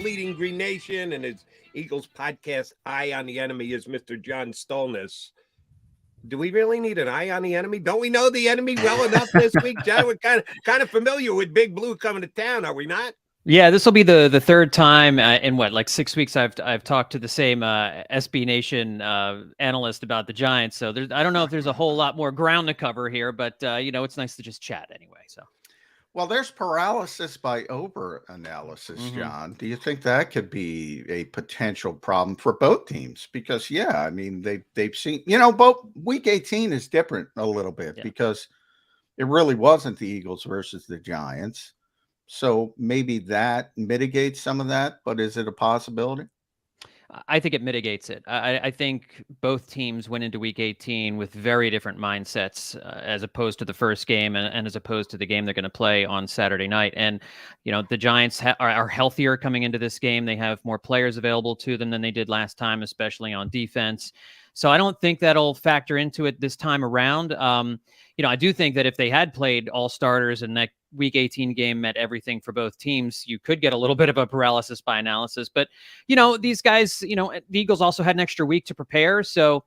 Bleeding Green Nation and his Eagles podcast, Eye on the Enemy, is Mr. John Stolnis. Do we really need an eye on the enemy? Don't we know the enemy well enough this week, John? We're kind of familiar with Big Blue coming to town, are we not? Yeah, this will be the third time in like 6 weeks I've talked to the same SB Nation analyst about the Giants. So I don't know if there's a whole lot more ground to cover here, but it's nice to just chat anyway. So. Well, there's paralysis by over-analysis, John. Do you think that could be a potential problem for both teams? Because, yeah, I mean, they've seen, both Week 18 is different a little bit because it really wasn't the Eagles versus the Giants. So maybe that mitigates some of that, but is it a possibility? I think it mitigates it. I think both teams went into Week 18 with very different mindsets as opposed to the first game and as opposed to the game they're going to play on Saturday night. And, the Giants are healthier coming into this game. They have more players available to them than they did last time, especially on defense. So I don't think that'll factor into it this time around. I do think that if they had played all starters and that Week 18 game met everything for both teams, you could get a little bit of a paralysis by analysis. But, these guys, the Eagles also had an extra week to prepare. So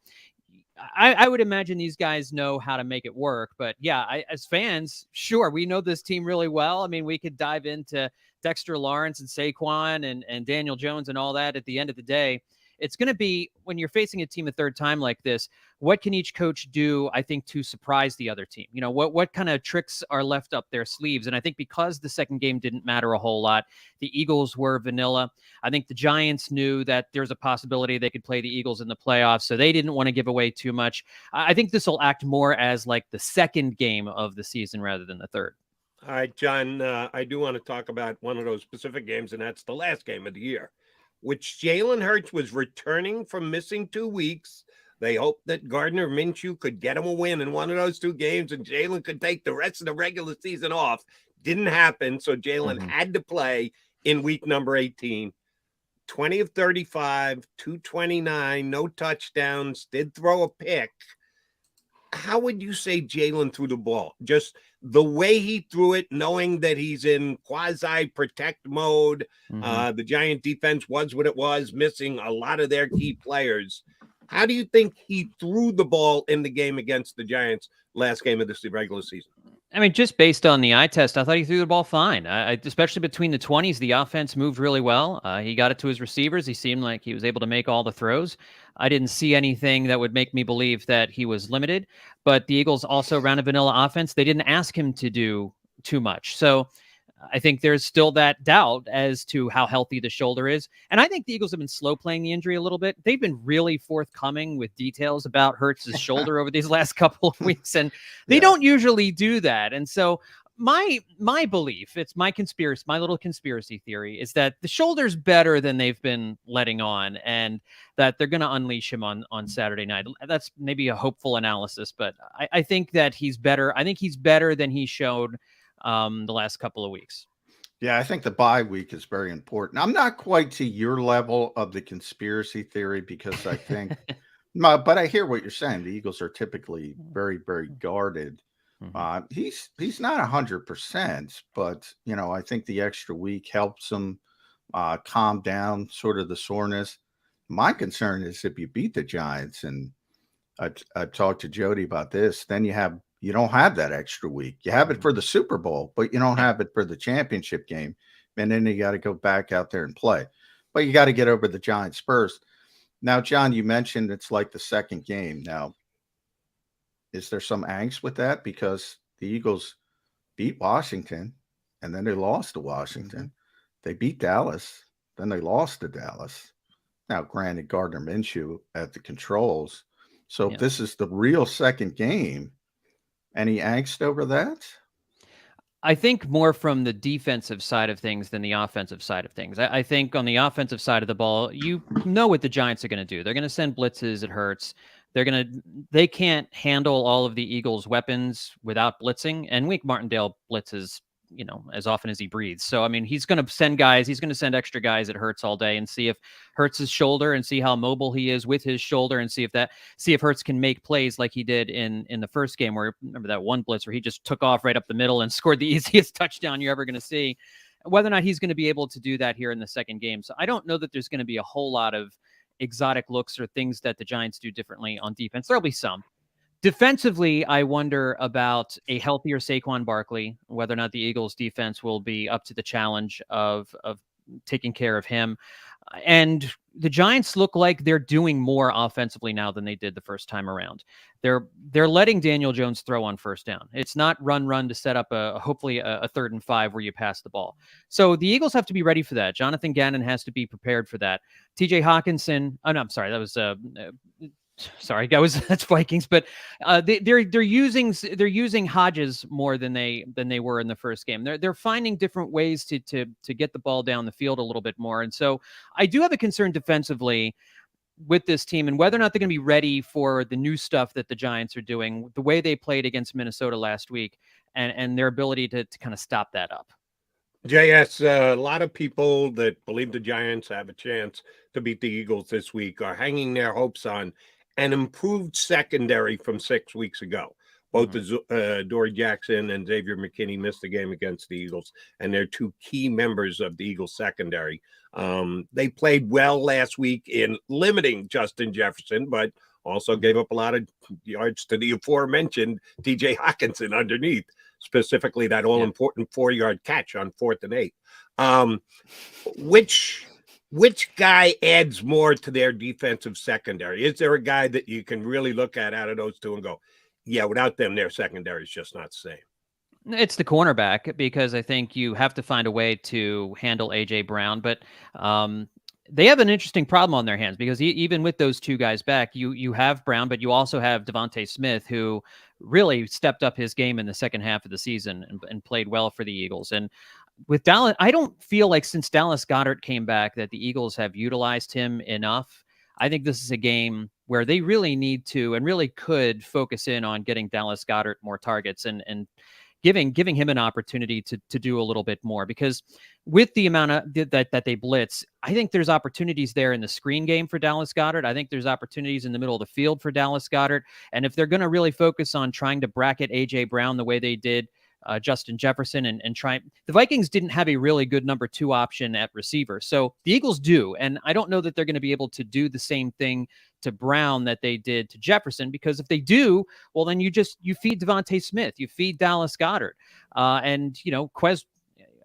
I would imagine these guys know how to make it work. But yeah, as fans, sure, we know this team really well. I mean, we could dive into Dexter Lawrence and Saquon and Daniel Jones and all that at the end of the day. It's going to be, when you're facing a team a third time like this, what can each coach do, I think, to surprise the other team? What kind of tricks are left up their sleeves? And I think because the second game didn't matter a whole lot, the Eagles were vanilla. I think the Giants knew that there's a possibility they could play the Eagles in the playoffs, so they didn't want to give away too much. I think this will act more as like the second game of the season rather than the third. All right, John, I do want to talk about one of those specific games, and that's the last game of the year, which Jalen Hurts was returning from missing 2 weeks. They hoped that Gardner Minshew could get him a win in one of those two games and Jalen could take the rest of the regular season off. Didn't happen, so Jalen had to play in week number 18. 20 of 35, 229, no touchdowns, did throw a pick. How would you say Jalen threw the ball? Just the way he threw it, knowing that he's in quasi-protect mode. The Giant defense was what it was, missing a lot of their key players. How do you think he threw the ball in the game against the Giants last game of this regular season? I mean, just based on the eye test, I thought he threw the ball fine. Especially between the 20s, the offense moved really well. He got it to his receivers. He seemed like he was able to make all the throws. I didn't see anything that would make me believe that he was limited. But the Eagles also ran a vanilla offense. They didn't ask him to do too much. So I think there's still that doubt as to how healthy the shoulder is. And I think the Eagles have been slow playing the injury a little bit. They've been really forthcoming with details about Hurts' shoulder over these last couple of weeks. And they don't usually do that. And so my belief, it's my little conspiracy theory, is that the shoulder's better than they've been letting on, and that they're going to unleash him on Saturday night. That's maybe a hopeful analysis, but I think that he's better. I think he's better than he showed the last couple of weeks. Yeah, I think the bye week is very important. I'm not quite to your level of the conspiracy theory because I think, but I hear what you're saying. The Eagles are typically very, very guarded. He's not 100%, but I think the extra week helps him calm down sort of the soreness. My concern is if you beat the Giants, and I've talked to Jody about this, then you don't have that extra week. You have it for the Super Bowl, but you don't have it for the championship game. And then you got to go back out there and play. But you got to get over the Giants first. Now, John, you mentioned it's like the second game. Now, is there some angst with that? Because the Eagles beat Washington, and then they lost to Washington. They beat Dallas, then they lost to Dallas. Now, granted, Gardner Minshew at the controls. So if this is the real second game, any angst over that? I think more from the defensive side of things than the offensive side of things. I think on the offensive side of the ball, you know what the Giants are going to do. They're going to send blitzes. It hurts. They can't handle all of the Eagles' weapons without blitzing. And Wink Martindale blitzes, as often as he breathes. So, I mean, he's going to send guys. He's going to send extra guys at Hurts all day and see if Hurts' shoulder and see how mobile he is with his shoulder and see if Hurts can make plays like he did in the first game where, remember that one blitz where he just took off right up the middle and scored the easiest touchdown you're ever going to see. whether or not he's going to be able to do that here in the second game. So I don't know that there's going to be a whole lot of exotic looks or things that the Giants do differently on defense. There'll be some. Defensively, I wonder about a healthier Saquon Barkley, whether or not the Eagles defense will be up to the challenge of taking care of him. And the Giants look like they're doing more offensively now than they did the first time around. They're letting Daniel Jones throw on first down. It's not run to set up hopefully a 3rd and 5 where you pass the ball. So the Eagles have to be ready for that. Jonathan Gannon has to be prepared for that. TJ Hawkinson. Oh no, I'm sorry. That was sorry, that's Vikings, but they're using Hodges more than they were in the first game. They're finding different ways to get the ball down the field a little bit more, and so I do have a concern defensively with this team and whether or not they're going to be ready for the new stuff that the Giants are doing, the way they played against Minnesota last week, and their ability to kind of stop that up. JS, a lot of people that believe the Giants have a chance to beat the Eagles this week are hanging their hopes on an improved secondary from 6 weeks ago. Both Dory Jackson and Xavier McKinney missed the game against the Eagles, and they're two key members of the Eagles secondary. They played well last week in limiting Justin Jefferson, but also gave up a lot of yards to the aforementioned TJ Hawkinson underneath, specifically that all-important 4-yard catch on 4th and 8. Which guy adds more to their defensive secondary? Is there a guy that you can really look at out of those two and go, yeah, without them, their secondary is just not the same? It's the cornerback, because I think you have to find a way to handle A.J. Brown. But they have an interesting problem on their hands, because even with those two guys back, you have Brown, but you also have Devonta Smith, who really stepped up his game in the second half of the season and played well for the Eagles. And with Dallas, I don't feel like since Dallas Goedert came back that the Eagles have utilized him enough. I think this is a game where they really need to and really could focus in on getting Dallas Goedert more targets and giving him an opportunity to do a little bit more, because with the amount of that they blitz, I think there's opportunities there in the screen game for Dallas Goedert. I think there's opportunities in the middle of the field for Dallas Goedert. And if they're going to really focus on trying to bracket A.J. Brown the way they did Justin Jefferson and try, the Vikings didn't have a really good number 2 option at receiver. So the Eagles do. And I don't know that they're going to be able to do the same thing to Brown that they did to Jefferson, because if they do, well, then you feed Devonta Smith, you feed Dallas Goedert. And, Quez,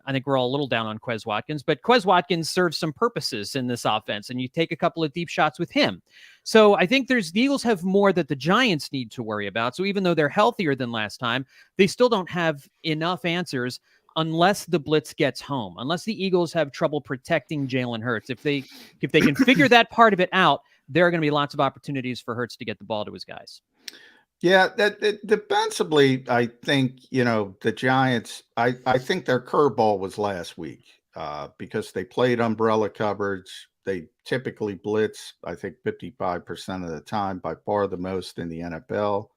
I think we're all a little down on Quez Watkins, but Quez Watkins serves some purposes in this offense, and you take a couple of deep shots with him. So I think the Eagles have more that the Giants need to worry about. So even though they're healthier than last time, they still don't have enough answers unless the blitz gets home, unless the Eagles have trouble protecting Jalen Hurts. If they can figure that part of it out, there are going to be lots of opportunities for Hurts to get the ball to his guys. Yeah, defensively, I think, the Giants, I think their curveball was last week because they played umbrella coverage. They typically blitz, I think, 55% of the time, by far the most in the NFL.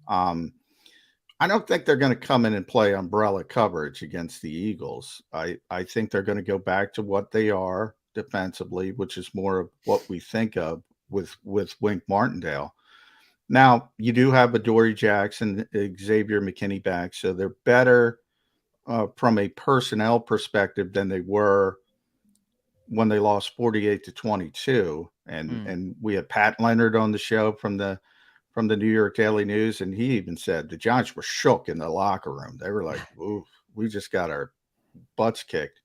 I don't think they're going to come in and play umbrella coverage against the Eagles. I think they're going to go back to what they are defensively, which is more of what we think of with Wink Martindale. Now, you do have a Dory Jackson, Xavier McKinney back, so they're better from a personnel perspective than they were when they lost 48-22. And we had Pat Leonard on the show from the New York Daily News, and he even said the Giants were shook in the locker room. They were like, "Ooh, we just got our butts kicked."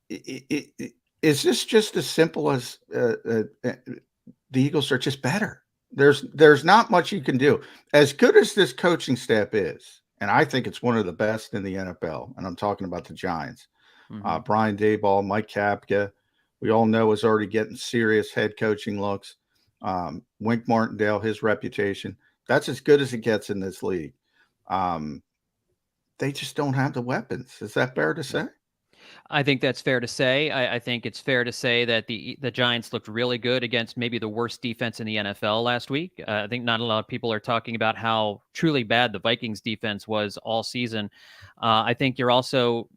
Is this just as simple as the Eagles are just better? There's not much you can do. As good as this coaching staff is, and I think it's one of the best in the NFL, and I'm talking about the Giants. Brian Daboll, Mike Kapka, we all know is already getting serious head coaching looks. Wink Martindale, his reputation, that's as good as it gets in this league. They just don't have the weapons. Is that fair to say? I think that's fair to say. I think it's fair to say that the Giants looked really good against maybe the worst defense in the NFL last week. I think not a lot of people are talking about how truly bad the Vikings defense was all season. I think you're also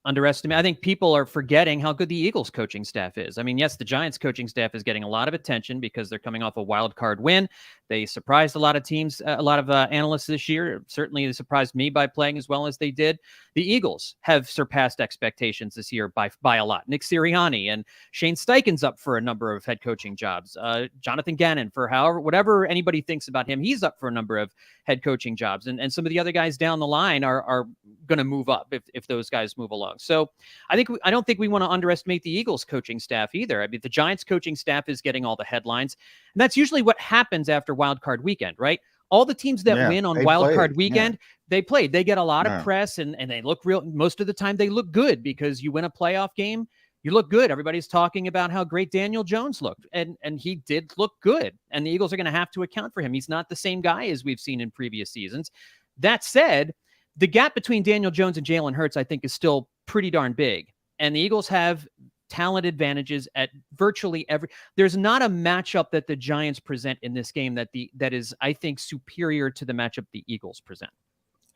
underestimate. I think people are forgetting how good the Eagles coaching staff is. I mean, yes, the Giants coaching staff is getting a lot of attention because they're coming off a wild card win. They surprised a lot of teams, a lot of analysts this year. Certainly, they surprised me by playing as well as they did. The Eagles have surpassed expectations this year by a lot. Nick Sirianni and Shane Steichen's up for a number of head coaching jobs. Jonathan Gannon, for whatever anybody thinks about him, he's up for a number of head coaching jobs. And some of the other guys down the line are going to move up if those guys move along. So I don't think we want to underestimate the Eagles coaching staff either. I mean, the Giants coaching staff is getting all the headlines. And that's usually what happens after Wild Card Weekend, right? All the teams that win on Wild Card Weekend, they played. They get a lot of press and they look real. Most of the time they look good because you win a playoff game. You look good. Everybody's talking about how great Daniel Jones looked, and he did look good. And the Eagles are going to have to account for him. He's not the same guy as we've seen in previous seasons. That said, the gap between Daniel Jones and Jalen Hurts, I think, is still pretty darn big. And the Eagles have talent advantages at virtually every. There's not a matchup that the Giants present in this game that is, I think, superior to the matchup the Eagles present.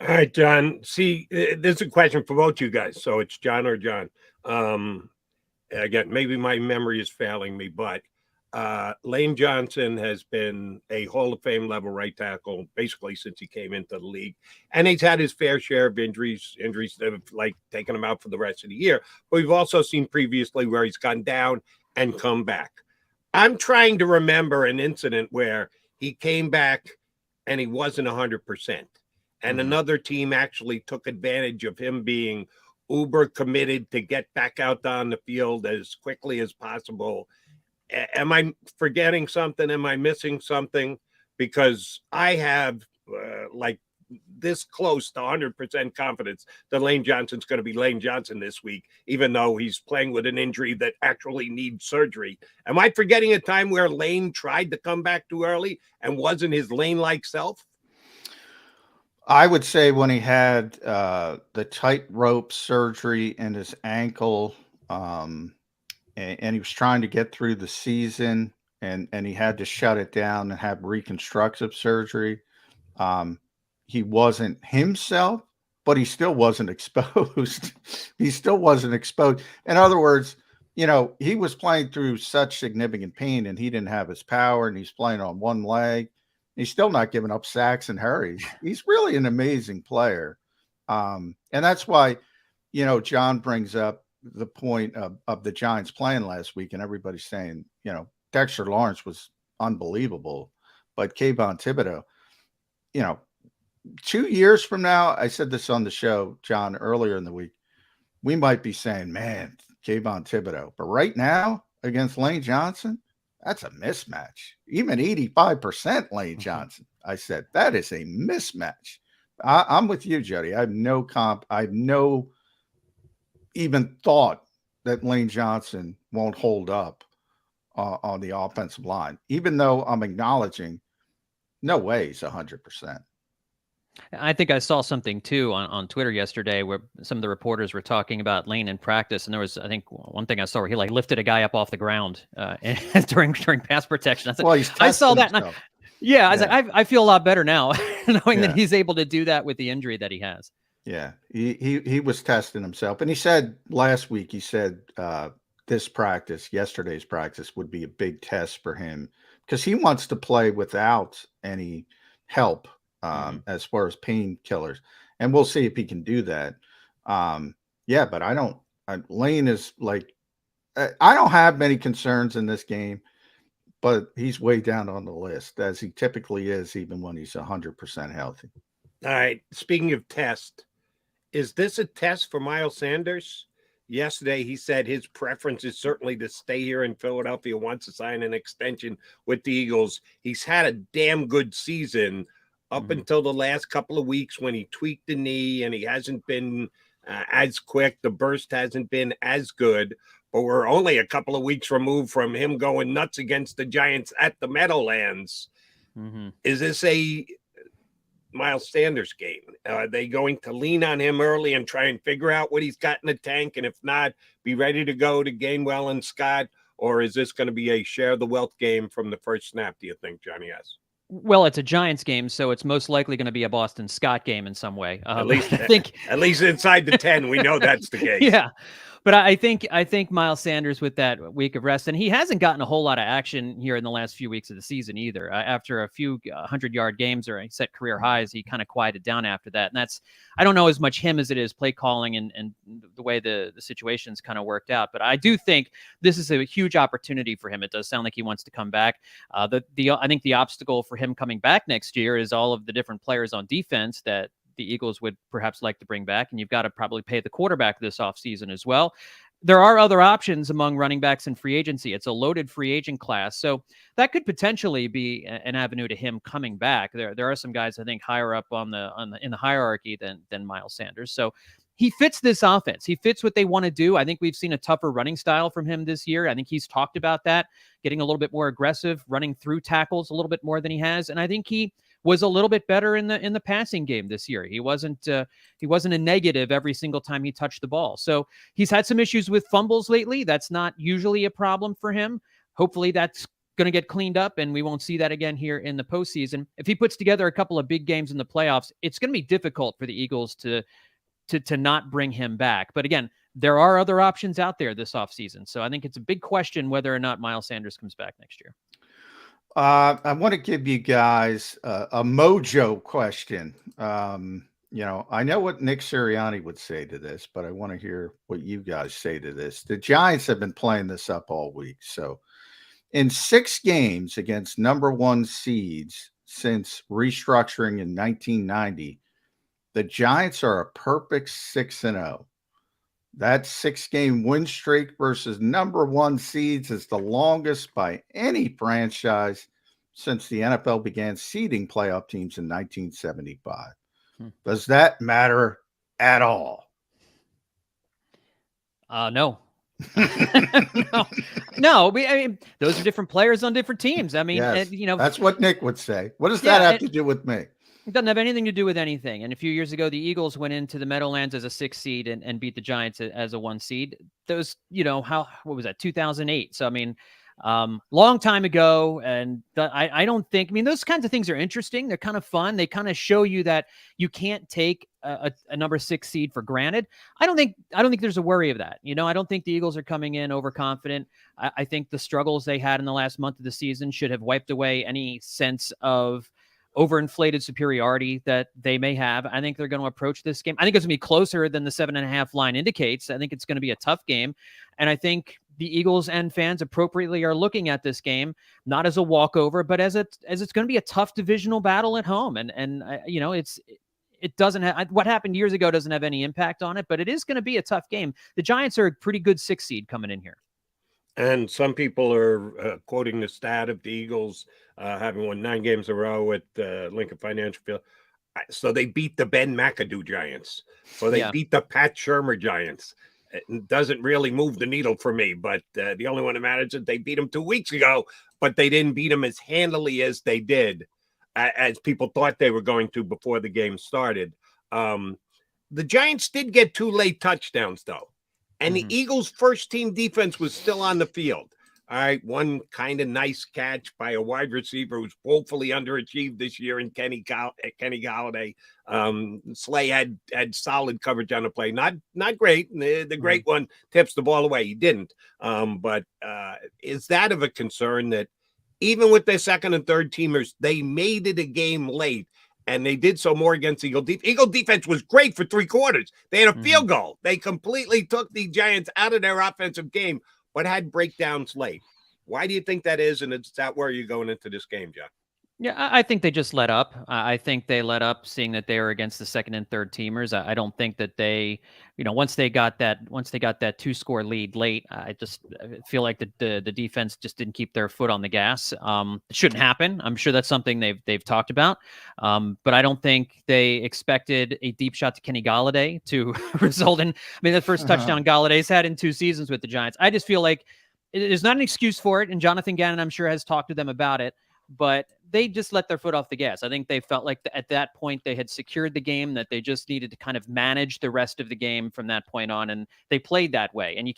All right, John. See, this is a question for both you guys. So it's John or John. Again, maybe my memory is failing me, but Lane Johnson has been a Hall of Fame level right tackle basically since he came into the league. And he's had his fair share of injuries that have like taken him out for the rest of the year. But we've also seen previously where he's gone down and come back. I'm trying to remember an incident where he came back and he wasn't 100%. And another team actually took advantage of him being uber committed to get back out on the field as quickly as possible. Am I forgetting something? Am I missing something? Because I have like this close to 100% confidence that Lane Johnson's going to be Lane Johnson this week, even though he's playing with an injury that actually needs surgery. Am I forgetting a time where Lane tried to come back too early and wasn't his Lane-like self? I would say when he had the tightrope surgery in his ankle, and he was trying to get through the season, and he had to shut it down and have reconstructive surgery. He wasn't himself, but he still wasn't exposed. He still wasn't exposed. In other words, he was playing through such significant pain, and he didn't have his power, and he's playing on one leg. He's still not giving up sacks and hurries. He's really an amazing player. And that's why, John brings up the point of the Giants playing last week, and everybody's saying, Dexter Lawrence was unbelievable, but Kayvon Thibodeau, 2 years from now, I said this on the show, John, earlier in the week, we might be saying, man, Kayvon Thibodeau. But right now, against Lane Johnson, that's a mismatch. Even 85% Lane Johnson. I said, that is a mismatch. I'm with you, Jody. I have no comp. I have no even thought that Lane Johnson won't hold up on the offensive line, even though I'm acknowledging no way he's 100%. I think I saw something too on Twitter yesterday where some of the reporters were talking about Lane in practice, and there was, I think, one thing I saw where he lifted a guy up off the ground during pass protection. I saw that. And I was like, I feel a lot better now knowing that he's able to do that with the injury that he has. Yeah, he was testing himself, and he said last week, yesterday's practice would be a big test for him because he wants to play without any help. As far as painkillers, and we'll see if he can do that. But Lane is like, I don't have many concerns in this game, but he's way down on the list as he typically is, even when he's 100% healthy. All right. Speaking of test, is this a test for Miles Sanders? Yesterday, he said his preference is certainly to stay here in Philadelphia, wants to sign an extension with the Eagles. He's had a damn good season up until the last couple of weeks when he tweaked the knee and he hasn't been as quick. The burst hasn't been as good, but we're only a couple of weeks removed from him going nuts against the Giants at the Meadowlands. Is this a Miles Sanders game? Are they going to lean on him early and try and figure out what he's got in the tank? And if not, be ready to go to Gainwell and Scott? Or is this going to be a share the wealth game from the first snap, do you think, Johnny S.? Well, it's a Giants game, so it's most likely going to be a Boston Scott game in some way. At least, I think, at least inside the 10, we know that's the case. yeah. But I think Miles Sanders with that week of rest, and he hasn't gotten a whole lot of action here in the last few weeks of the season either. After a few 100-yard games or he set career highs, he kind of quieted down after that. And that's, I don't know as much him as it is play calling and the way the situation's kind of worked out. But I do think this is a huge opportunity for him. It does sound like he wants to come back. I think the obstacle for him coming back next year is all of the different players on defense that the Eagles would perhaps like to bring back, and you've got to probably pay the quarterback this offseason as well. There are other options among running backs in free agency. It's a loaded free agent class, so that could potentially be an avenue to him coming back. There are some guys I think higher up in the hierarchy than Miles Sanders. So he fits this offense. He fits what they want to do. I think we've seen a tougher running style from him this year. I think he's talked about that, getting a little bit more aggressive, running through tackles a little bit more than he has, and I think he was a little bit better in the passing game this year. He wasn't a negative every single time he touched the ball. So he's had some issues with fumbles lately. That's not usually a problem for him. Hopefully that's going to get cleaned up and we won't see that again here in the postseason. If he puts together a couple of big games in the playoffs, it's going to be difficult for the Eagles to not bring him back. But again, there are other options out there this offseason. So I think it's a big question whether or not Miles Sanders comes back next year. I want to give you guys a mojo question. I know what Nick Sirianni would say to this, but I want to hear what you guys say to this. The Giants have been playing this up all week. So in 6 games against number 1 seeds since restructuring in 1990, the Giants are a perfect 6-0. That 6-game win streak versus number 1 seeds is the longest by any franchise since the NFL began seeding playoff teams in 1975. Does that matter at all? No. No. I mean, those are different players on different teams. I mean, yes, and, that's what Nick would say. What does that have to do with me? It doesn't have anything to do with anything. And a few years ago, the Eagles went into the Meadowlands as a 6 seed and beat the Giants as a 1 seed. Those, what was that? 2008. So, I mean, long time ago. And I don't think, those kinds of things are interesting. They're kind of fun. They kind of show you that you can't take a number 6 seed for granted. I don't think there's a worry of that. I don't think the Eagles are coming in overconfident. I think the struggles they had in the last month of the season should have wiped away any sense of overinflated superiority that they may have. I think they're going to approach this game. I think it's going to be closer than the 7.5 line indicates. I think it's going to be a tough game. And I think the Eagles and fans appropriately are looking at this game, not as a walkover, but as it's going to be a tough divisional battle at home. And it doesn't have, what happened years ago doesn't have any impact on it, but it is going to be a tough game. The Giants are a pretty good 6 seed coming in here. And some people are quoting the stat of the Eagles having won 9 games in a row at Lincoln Financial Field. So they beat the Ben McAdoo Giants. So they beat the Pat Shurmur Giants. It doesn't really move the needle for me, but the only one that matters is they beat them 2 weeks ago, but they didn't beat them as handily as they did, as people thought they were going to before the game started. The Giants did get 2 late touchdowns, though. And the Eagles' first-team defense was still on the field. All right, one kind of nice catch by a wide receiver who's woefully underachieved this year in Kenny Golladay. Slay had solid coverage on the play. Not great. The great one tips the ball away. He didn't. But is that of a concern that even with their second and third teamers, they made it a game late? And they did so more against Eagle defense. Eagle defense was great for 3 quarters. They had a field goal. They completely took the Giants out of their offensive game, but had breakdowns late. Why do you think that is? And is that where you're going into this game, John? Yeah, I think they just let up. I think they let up seeing that they were against the second and third teamers. I don't think that they, once they got that 2-score lead late, I just feel like the defense just didn't keep their foot on the gas. It shouldn't happen. I'm sure that's something they've talked about. But I don't think they expected a deep shot to Kenny Golladay to result in, the first touchdown Galladay's had in 2 seasons with the Giants. I just feel like there's not an excuse for it. And Jonathan Gannon, I'm sure, has talked to them about it. But they just let their foot off the gas. I think they felt like at that point they had secured the game, that they just needed to kind of manage the rest of the game from that point on. And they played that way. And you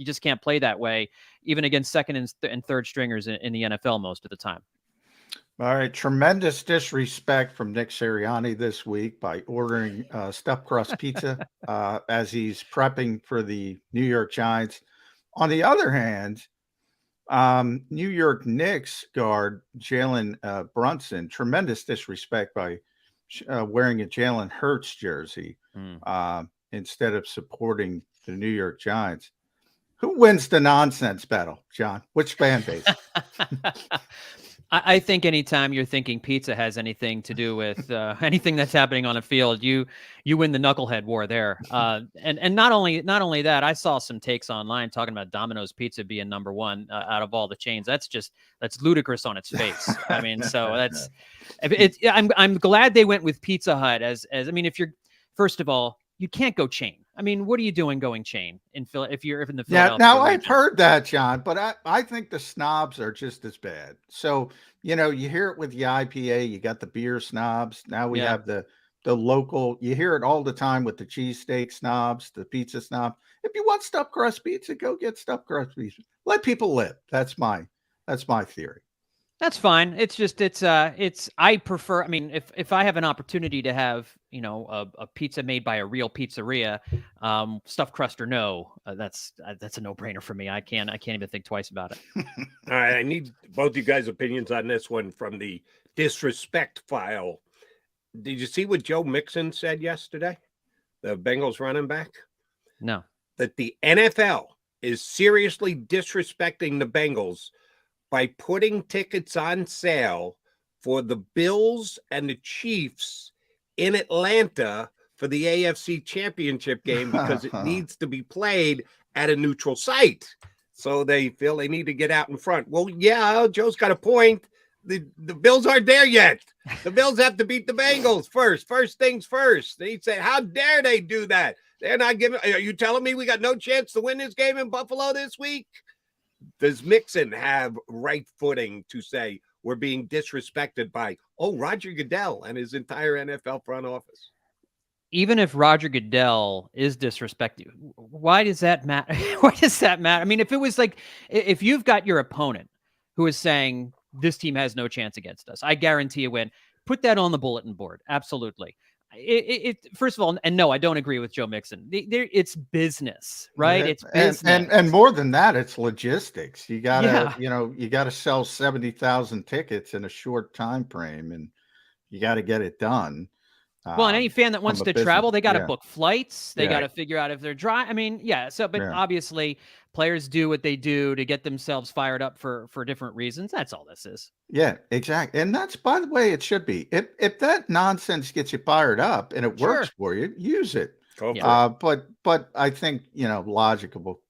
just can't play that way, even against second and third stringers in the NFL most of the time. All right, tremendous disrespect from Nick Sirianni this week by ordering stuffed crust pizza as he's prepping for the New York Giants. On the other hand, New York Knicks guard Jalen Brunson, tremendous disrespect by wearing a Jalen Hurts jersey instead of supporting the New York Giants. Who wins the nonsense battle, John? Which fan base? I think anytime you're thinking pizza has anything to do with anything that's happening on a field, you win the knucklehead war there. And not only that, I saw some takes online talking about Domino's Pizza being number one out of all the chains. That's ludicrous on its face. I mean, so I'm glad they went with Pizza Hut as I mean, if you're first of all, you can't go chain. I mean, what are you doing going chain if you're in the Philadelphia now region? I've heard that, John, but I think the snobs are just as bad. So, you hear it with the IPA, you got the beer snobs. Now we have the local, you hear it all the time with the cheesesteak snobs, the pizza snob. If you want stuffed crust pizza, go get stuffed crust pizza. Let people live. That's my theory. That's fine. It's just I prefer. I mean, if I have an opportunity to have a pizza made by a real pizzeria, stuffed crust or no, that's a no brainer for me. I can't even think twice about it. All right, I need both you guys' opinions on this one from the disrespect file. Did you see what Joe Mixon said yesterday? The Bengals running back? No. That the NFL is seriously disrespecting the Bengals by putting tickets on sale for the Bills and the Chiefs in Atlanta for the AFC Championship game because it needs to be played at a neutral site. So they feel they need to get out in front. Well, yeah, Joe's got a point. The Bills aren't there yet. The Bills have to beat the Bengals first. First things first. He said, how dare they do that? They're not giving. Are you telling me we got no chance to win this game in Buffalo this week? Does Mixon have right footing to say we're being disrespected by, Roger Goodell and his entire NFL front office? Even if Roger Goodell is disrespected, why does that matter? Why does that matter? I mean, if it was like, if you've got your opponent who is saying this team has no chance against us, I guarantee a win, put that on the bulletin board. Absolutely. First of all, and no, I don't agree with Joe Mixon. It's business, right? Yeah, It's business, and more than that, it's logistics. You gotta, you gotta sell 70,000 tickets in a short time frame, and you got to get it done. Well, and any fan that wants to travel, they got to book flights. They got to figure out if they're dry. I mean, but obviously players do what they do to get themselves fired up for different reasons. That's all this is. Yeah, exactly. And that's, by the way, it should be. If that nonsense gets you fired up and it works for you, use it. But I think, logical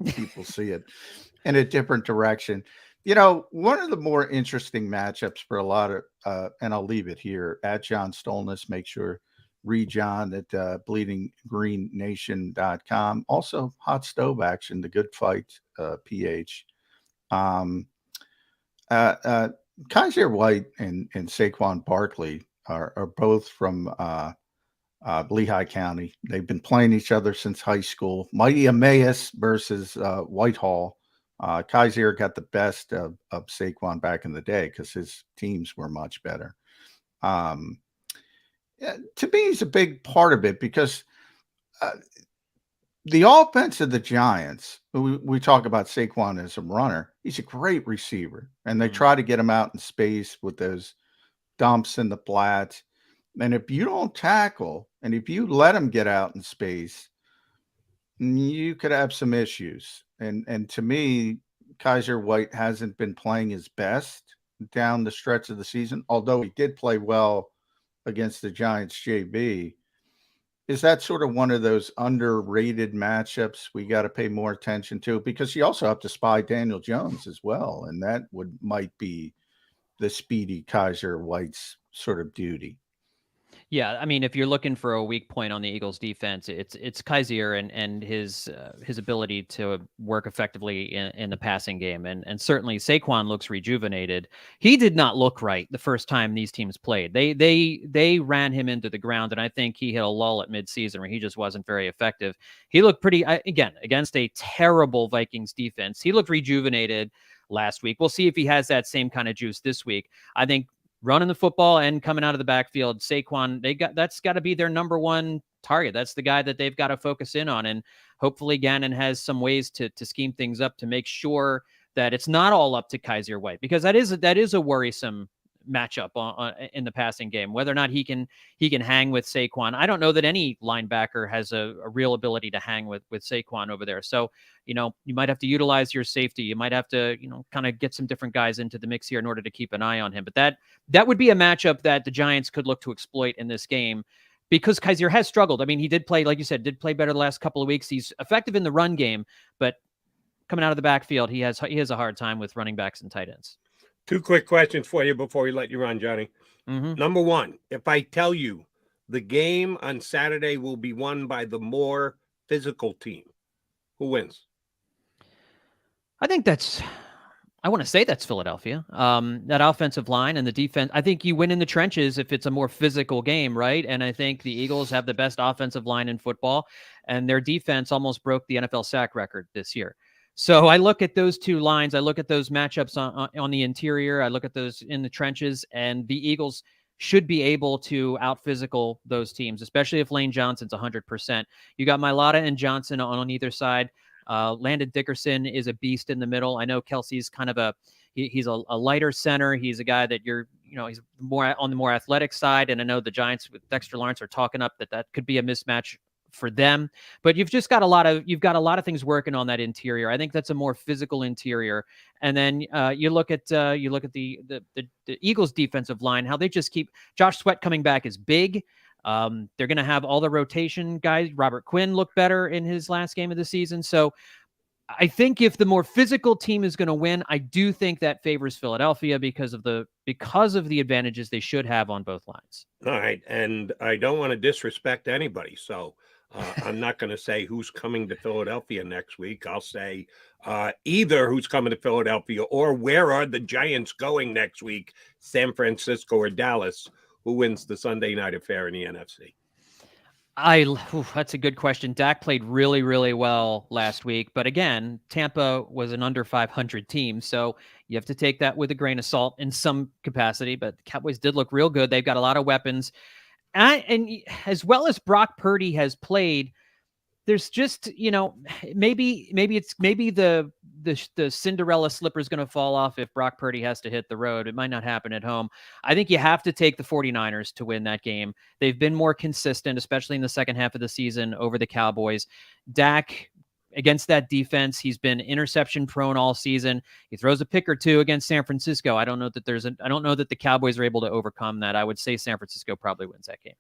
people see it in a different direction. One of the more interesting matchups for a lot of, and I'll leave it here, at John Stolnis. Make sure read John at bleedinggreennation.com. Also, Hot Stove Action, The Good Fight, PH. Kaiser White and Saquon Barkley are both from Lehigh County. They've been playing each other since high school. Mighty Emmaus versus Whitehall. Kaiser got the best of Saquon back in the day because his teams were much better. To me, he's a big part of it because the offense of the Giants, we talk about Saquon as a runner. He's a great receiver, and they try to get him out in space with those dumps in the flats. And if you don't tackle, and if you let him get out in space, you could have some issues. And to me, Kaiser White hasn't been playing his best down the stretch of the season, although he did play well against the Giants JV. Is that sort of one of those underrated matchups we got to pay more attention to? Because you also have to spy Daniel Jones as well, and that might be the speedy Kaiser White's sort of duty. Yeah, I mean, if you're looking for a weak point on the Eagles' defense, it's Kaiser and his ability to work effectively in the passing game, and certainly Saquon looks rejuvenated. He did not look right the first time these teams played. They ran him into the ground, and I think he hit a lull at midseason where he just wasn't very effective. He looked pretty again against a terrible Vikings defense. He looked rejuvenated last week. We'll see if he has that same kind of juice this week. I think running the football and coming out of the backfield, Saquon, that's got to be their number one target. That's the guy that they've got to focus in on. And hopefully Gannon has some ways to scheme things up to make sure that it's not all up to Kaiser White, because that is a worrisome matchup in the passing game, whether or not he can hang with Saquon. I don't know that any linebacker has a real ability to hang with Saquon over there. So, you might have to utilize your safety. You might have to, kind of get some different guys into the mix here in order to keep an eye on him. But that would be a matchup that the Giants could look to exploit in this game, because Kaiser has struggled. I mean, he did play, like you said, better the last couple of weeks. He's effective in the run game, but coming out of the backfield, he has a hard time with running backs and tight ends. 2 quick questions for you before we let you run, Johnny. Mm-hmm. Number one, if I tell you the game on Saturday will be won by the more physical team, who wins? I want to say that's Philadelphia. That offensive line and the defense, I think you win in the trenches if it's a more physical game, right? And I think the Eagles have the best offensive line in football, and their defense almost broke the NFL sack record this year. So I look at those two lines. I look at those matchups on the interior. I look at those in the trenches, and the Eagles should be able to out-physical those teams, especially if Lane Johnson's 100%. You got Mailata and Johnson on either side. Landon Dickerson is a beast in the middle. I know Kelsey's kind of he's a lighter center. He's a guy that he's more on the more athletic side. And I know the Giants with Dexter Lawrence are talking up that could be a mismatch for them, but you've got a lot of things working on that interior. I think that's a more physical interior. And then you look at the Eagles defensive line, how they just keep Josh Sweat coming back is big. They're going to have all the rotation guys. Robert Quinn looked better in his last game of the season. So I think if the more physical team is going to win, I do think that favors Philadelphia because of the advantages they should have on both lines. All right. And I don't want to disrespect anybody. So I'm not going to say who's coming to Philadelphia next week. I'll say either who's coming to Philadelphia or where are the Giants going next week, San Francisco or Dallas, who wins the Sunday night affair in the NFC? That's a good question. Dak played really, really well last week. But again, Tampa was an under 500 team. So you have to take that with a grain of salt in some capacity. But the Cowboys did look real good. They've got a lot of weapons. And as well as Brock Purdy has played, there's just, maybe the Cinderella slipper is going to fall off if Brock Purdy has to hit the road. It might not happen at home. I think you have to take the 49ers to win that game. They've been more consistent, especially in the second half of the season over the Cowboys. Dak, against that defense, he's been interception prone all season. He throws a pick or two against San Francisco. I don't know that the Cowboys are able to overcome that. I would say San Francisco probably wins that game.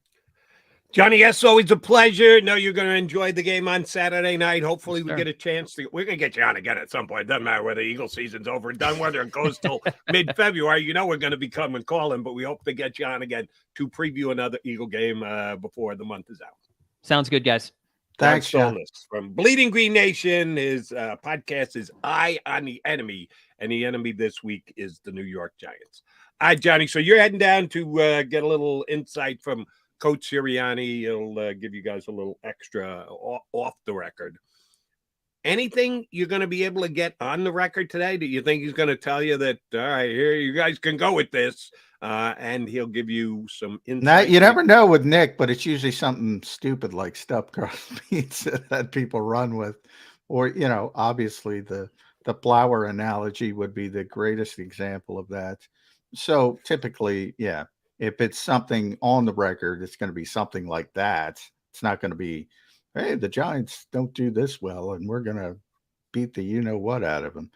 Johnny, yes, always a pleasure. No, you're going to enjoy the game on Saturday night. Hopefully we get a chance we're going to get you on again at some point. It doesn't matter whether the Eagle season's over and done, whether it goes till mid-February. We're going to be coming calling, but we hope to get you on again to preview another Eagle game before the month is out. Sounds good, guys. Thanks, Stolnis from Bleeding Green Nation. His podcast is Eye on the Enemy, and the enemy this week is the New York Giants. All right, Johnny, so you're heading down to get a little insight from Coach Sirianni. He'll give you guys a little extra off the record. Anything you're going to be able to get on the record today? Do you think he's going to tell you that, all right, here, you guys can go with this, and he'll give you some insight? Now, you never know with Nick, but it's usually something stupid like stuffed crust pizza that people run with. Or, obviously the flour analogy would be the greatest example of that. So typically, yeah, if it's something on the record, it's going to be something like that. It's not going to be, hey, the Giants don't do this well, and we're going to beat the you-know-what out of them.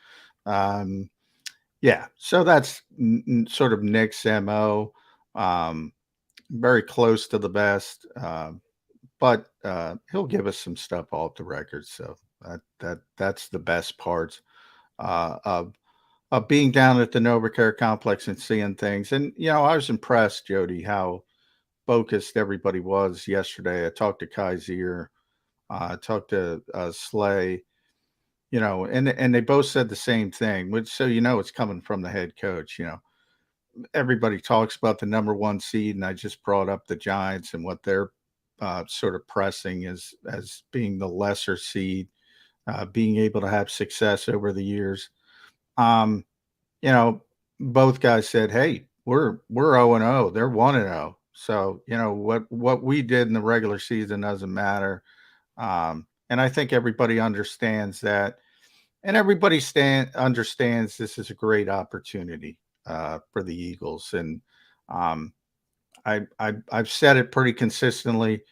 Yeah, so that's sort of Nick's MO. Very close to the best, but he'll give us some stuff off the record. So that's the best part of being down at the NovaCare complex and seeing things. And, I was impressed, Jody, how focused everybody was yesterday. I talked to Kaiser, I talked to Slay, and they both said the same thing, which so it's coming from the head coach. Everybody talks about the number one seed, and I just brought up the Giants and what they're sort of pressing as being the lesser seed, being able to have success over the years. Both guys said, "Hey, we're 0-0. They're 1-0. So what we did in the regular season doesn't matter." And I think everybody understands that, and everybody understands this is a great opportunity for the Eagles. And I've said it pretty consistently.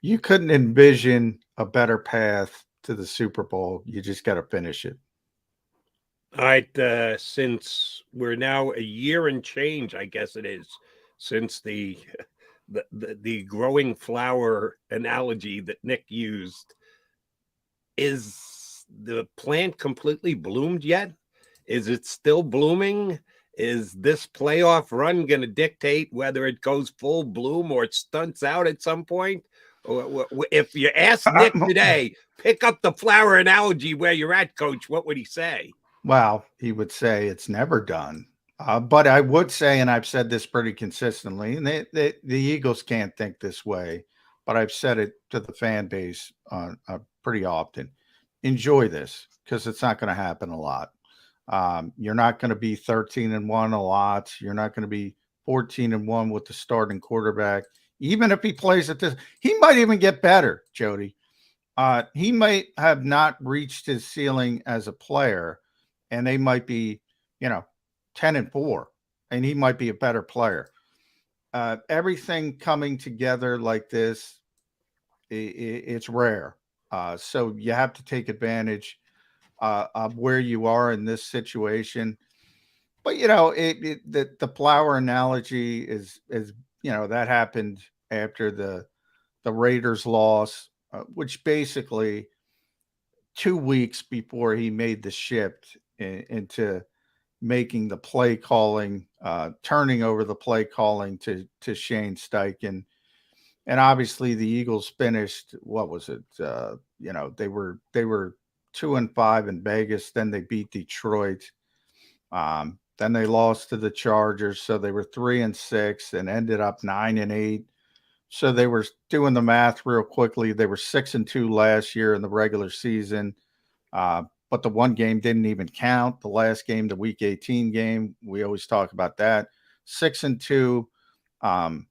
You couldn't envision a better path to the Super Bowl. You just got to finish it. All right. Since we're now a year and change, I guess it is, since the growing flower analogy that Nick used, is the plant completely bloomed yet? Is it still blooming? Is this playoff run going to dictate whether it goes full bloom or it stunts out at some point? If you ask Nick today, pick up the flower analogy where you're at, Coach, what would he say? Well, he would say it's never done. But I would say, and I've said this pretty consistently, and the Eagles can't think this way, but I've said it to the fan base pretty often. Enjoy this, because it's not going to happen a lot. You're not going to be 13-1 a lot. You're not going to be 14-1 with the starting quarterback. Even if he plays at this, he might even get better, Jody. He might have not reached his ceiling as a player, and they might be, 10-4, and he might be a better player. Everything coming together like this, it's rare. So you have to take advantage of where you are in this situation. But the flower analogy is that happened after the Raiders loss, which basically 2 weeks before he made the shift into making the play calling, turning over the play calling to Shane Steichen. And obviously the Eagles finished, what was it? They were 2-5 in Vegas. Then they beat Detroit. Then they lost to the Chargers. So they were 3-6 and ended up 9-8. So they were doing the math real quickly. They were 6-2 last year in the regular season. But the one game didn't even count. The last game, the Week 18 game, we always talk about that. 6-2, and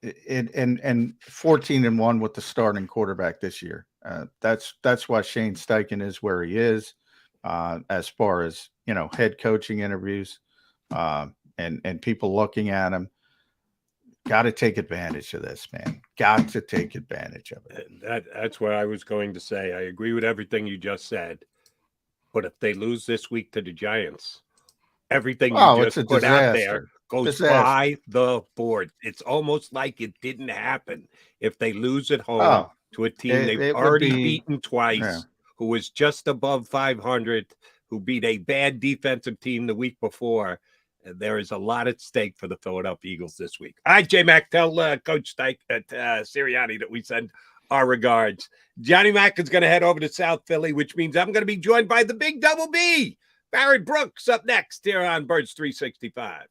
14-1 with the starting quarterback this year. That's why Shane Steichen is where he is, as far as head coaching interviews, and people looking at him. Got to take advantage of this, man. Got to take advantage of it. That's what I was going to say. I agree with everything you just said. But if they lose this week to the Giants, everything you just put out there goes by the board. It's almost like it didn't happen. If they lose at home to a team they've already beaten twice, who was just above 500, who beat a bad defensive team the week before, there is a lot at stake for the Philadelphia Eagles this week. All right, J-Mac, tell Coach Sirianni that we send our regards. Johnny Mac is going to head over to South Philly, which means I'm going to be joined by the big double B. Barrett Brooks up next here on Birds 365.